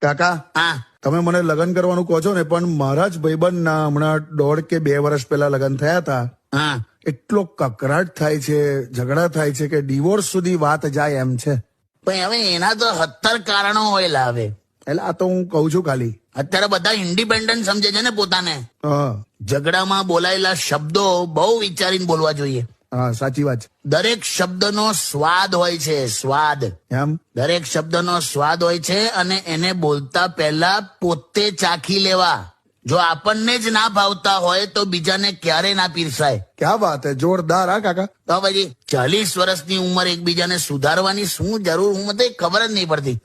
કાકા હા તમે મને લગ્ન કરવાનું કહો છો ને, પણ મારા જ ભાઈબંધના હમણાં 1.5 કે 2 વર્ષ પહેલા લગ્ન થયા હતા. હા એટલો કકરાટ થાય છે, ઝઘડા થાય છે કે ડિવોર્સ સુધી વાત જાય એમ છે. પણ હવે એના તો 70 કારણો હોય લાવે. એટલે આ તો હું કહું છું ખાલી. અત્યારે બધા ઇન્ડિપેન્ડન્ટ સમજે છે ને પોતાને. હા ઝઘડામાં બોલાયેલા શબ્દો બહુ વિચારીને બોલવા જોઈએ. હા સાચી વાત છે. દરેક શબ્દનો સ્વાદ હોય છે, સ્વાદ. એમ દરેક શબ્દનો સ્વાદ હોય છે અને એને બોલતા પહેલા પોતે ચાખી લેવા. જો આપણને જ ના ભાવતા હોય તો બીજાને ક્યારે ના પીરસાય. ક્યાં વાત હે, જોરદાર. હા કાકા. તો પછી 40 વર્ષની ઉંમર એકબીજાને સુધારવાની શું જરૂર? હું મને ખબર જ નહીં પડતી.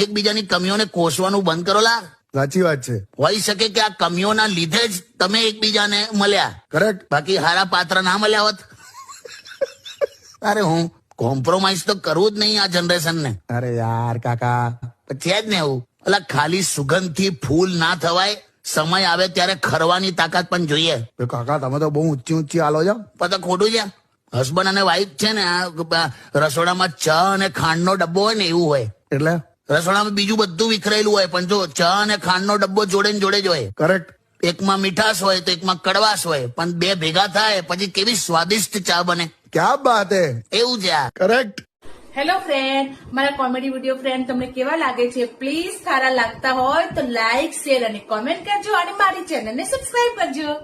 એકબીજાની કમીઓને કોસવાનું બંધ કરો લા. સાચી વાત છે. હોઈ શકે કે આ કમીઓના લીધે જ તમે એકબીજાને મળ્યા. કરેક્ટ. બાકી હારા પાત્ર ના મળ્યા હોત. અરે હું કોમ્પ્રોમાઇઝ તો કરવું જ નહીં આ જનરેશનને. અરે યાર કાકા. છે જ ને એવું. એટલે ખાલી સુગંધથી ફૂલ ના થવાય. સમય આવે ત્યારે ખરવાની તાકાત પણ જોઈએ. કાકા તમે તો બહુ ઊંચી ઊંચી હાલો છો. પણ તો ખોટું છે. હસબન્ડ અને વાઈફ છે ને, આ રસોડામાં ચા અને ખાંડનો ડબ્બો હોય ને એવું હોય. એટલે રસોડામાં બીજું બધું વિખરેલું હોય, પણ જો ચા અને ખાંડનો ડબ્બો જોડે ને જોડે જ હોય. કરેક્ટ. એકમાં મીઠાશ હોય તો એકમાં કડવાશ હોય, પણ બે ભેગા થાય પછી કેવી સ્વાદિષ્ટ ચા બને. ક્યાં બાત હે. એવું છે આ. કરેક્ટ. હેલો ફ્રેન્ડ, મારા કોમેડી વિડીયો ફ્રેન્ડ તમને કેવા લાગે છે? પ્લીઝ સારા લાગતા હોય તો લાઈક, શેર અને કોમેન્ટ કરજો અને મારી ચેનલને સબસ્ક્રાઇબ કરજો.